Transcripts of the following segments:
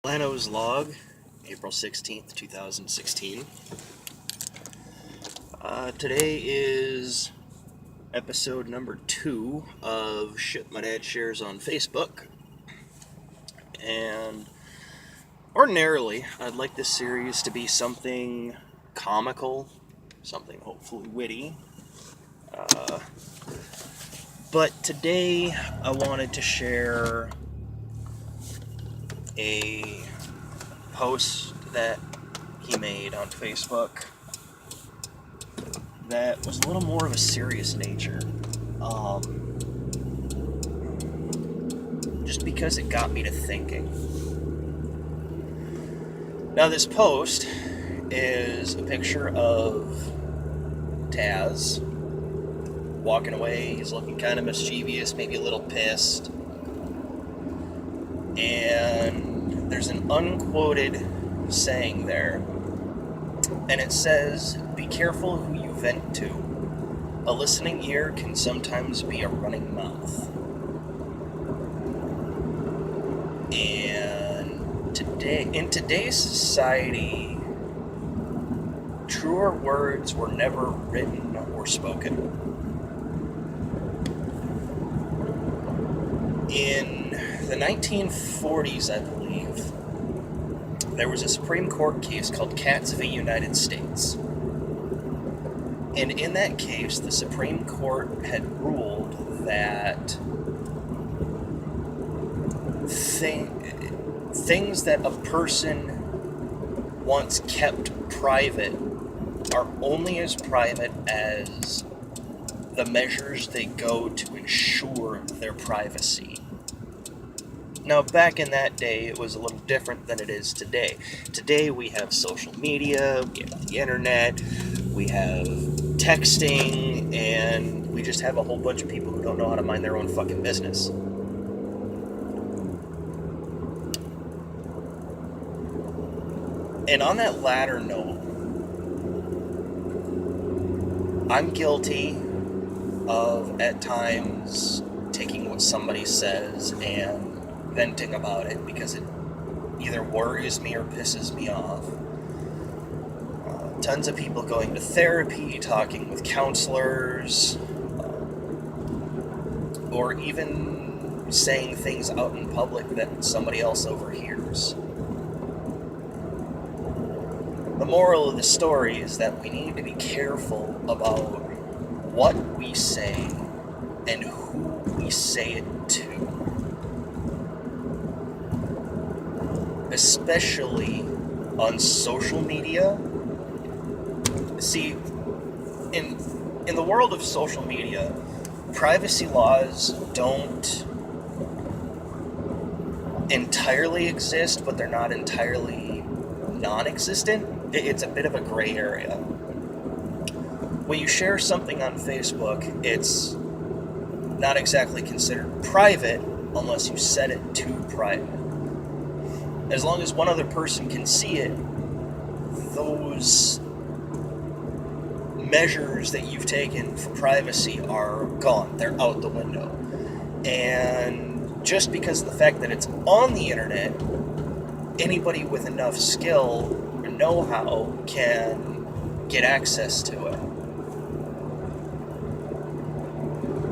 Lano's log, April 16th, 2016. Today is episode number 2 of Shit My Dad Shares on Facebook. And ordinarily, I'd like this series to be something comical, something hopefully witty. But today, I wanted to share a post that he made on Facebook that was a little more of a serious nature. Just because it got me to thinking. Now, this post is a picture of Taz walking away. He's looking kind of mischievous, maybe a little pissed. And there's an unquoted saying there. And it says, "Be careful who you vent to. A listening ear can sometimes be a running mouth." And in today's society, truer words were never written or spoken. In the 1940s, I believe, there was a Supreme Court case called Katz v. United States. And in that case, the Supreme Court had ruled that things that a person wants kept private are only as private as the measures they go to ensure their privacy. Now, back in that day, it was a little different than it is today. Today, we have social media, we have the internet, we have texting, and we just have a whole bunch of people who don't know how to mind their own fucking business. And on that latter note, I'm guilty of, at times, taking what somebody says and venting about it because it either worries me or pisses me off. Tons of people going to therapy, talking with counselors, or even saying things out in public that somebody else overhears. The moral of the story is that we need to be careful about what we say and who we say it to. Especially on social media. See, in the world of social media, privacy laws don't entirely exist, but they're not entirely non-existent. It's a bit of a gray area. When you share something on Facebook, it's not exactly considered private unless you set it to private. As long as one other person can see it, those measures that you've taken for privacy are gone. They're out the window. And just because of the fact that it's on the internet, anybody with enough skill or know-how can get access to it.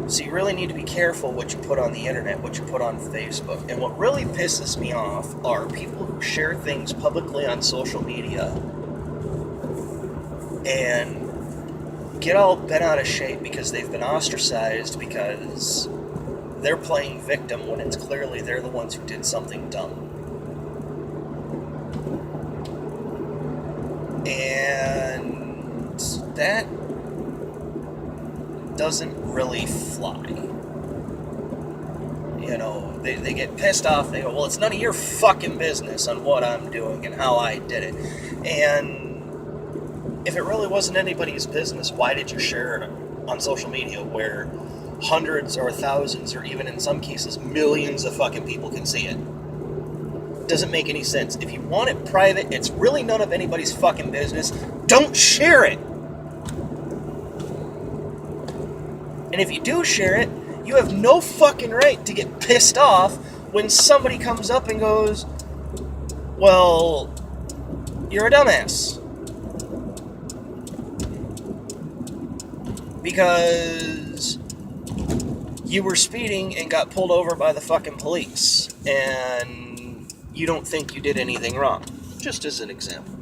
So you really need to be careful what you put on the internet, what you put on Facebook. And what really pisses me off are people who share things publicly on social media and get all bent out of shape because they've been ostracized because they're playing victim when it's clearly they're the ones who did something dumb. And that doesn't really fly. You know, they get pissed off, they go, well, it's none of your fucking business on what I'm doing and how I did it. And if it really wasn't anybody's business, why did you share it on social media where hundreds or thousands or even in some cases millions of fucking people can see it? Doesn't make any sense. If you want it private, it's really none of anybody's fucking business. Don't share it. And if you do share it, you have no fucking right to get pissed off when somebody comes up and goes, Well, you're a dumbass. Because you were speeding and got pulled over by the fucking police, and you don't think you did anything wrong. Just as an example.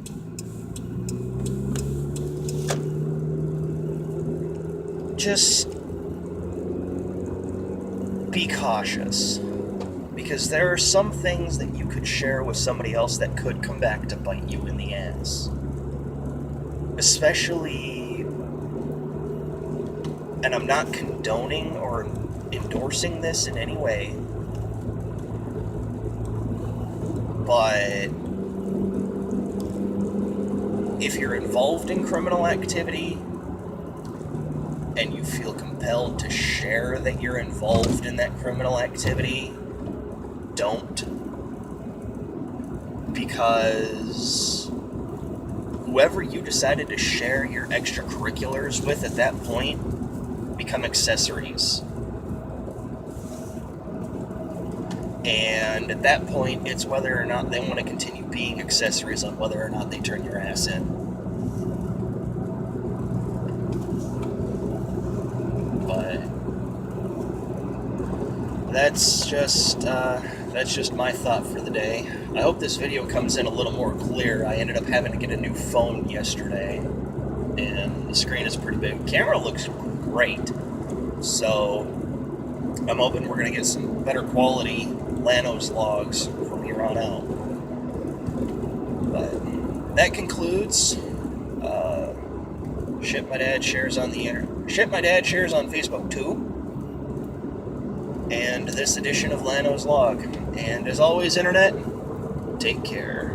Just be cautious. Because there are some things that you could share with somebody else that could come back to bite you in the ass. Especially, and I'm not condoning or endorsing this in any way, but if you're involved in criminal activity and you feel compelled to share that you're involved in that criminal activity, don't. Because whoever you decided to share your extracurriculars with at that point become accessories. And at that point, it's whether or not they want to continue being accessories on whether or not they turn your ass in. But that's just my thought for the day. I hope this video comes in a little more clear. I ended up having to get a new phone yesterday, and the screen is pretty big. The camera looks great, so I'm hoping we're going to get some better quality Lano's logs from here on out. But that concludes Shit My Dad Shares on the Internet. Shit My Dad Shares on Facebook too. And this edition of Lano's Log. And as always, Internet, take care.